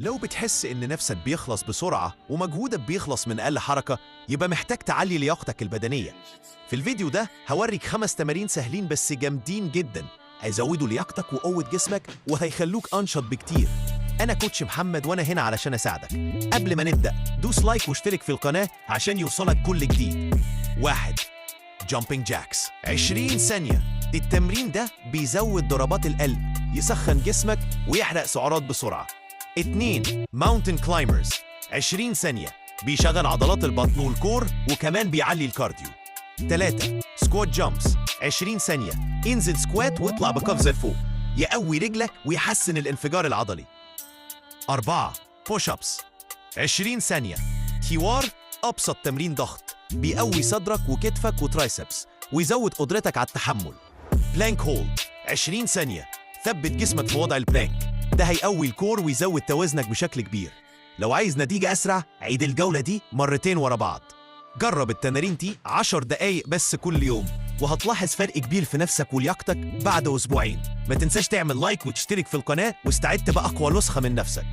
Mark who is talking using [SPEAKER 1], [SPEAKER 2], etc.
[SPEAKER 1] لو بتحس إن نفسك بيخلص بسرعة ومجهودك بيخلص من أقل حركة، يبقى محتاج تعلي لياقتك البدنية. في الفيديو ده هوريك 5 تمارين سهلين بس جامدين جدا، هيزودوا لياقتك وقوة جسمك وهيخلوك أنشط بكتير. أنا كوتش محمد وأنا هنا علشان أساعدك. قبل ما نبدأ دوس لايك واشترك في القناة عشان يوصلك كل جديد. 1. جامبينج جاكس 20 ثانية. التمرين ده بيزود ضربات القلب، يسخن جسمك ويحرق سعرات بسرعة. 2. ماونتن كلايمرز 20 ثانية، بيشغل عضلات البطن والكور وكمان بيعلي الكارديو. 3. سكوات جامبس 20 ثانية، انزل سكوات واطلع بقفزة لفوق، يقوي رجلك ويحسن الانفجار العضلي. 4. بوش ابس 20 ثانية، كيوار أبسط تمرين ضغط، بيقوي صدرك وكتفك وترايسبس ويزود قدرتك على التحمل. بلانك هولد 20 ثانية، ثبت جسمك في وضع البلانك، ده هيقوي الكور ويزود توازنك بشكل كبير. لو عايز نتيجة أسرع عيد الجولة دي مرتين ورا بعض. جرب التمارين دي 10 دقايق بس كل يوم، وهتلاحظ فرق كبير في نفسك ولياقتك بعد أسبوعين. ما تنساش تعمل لايك وتشترك في القناة واستعد تبقى أقوى نسخة من نفسك.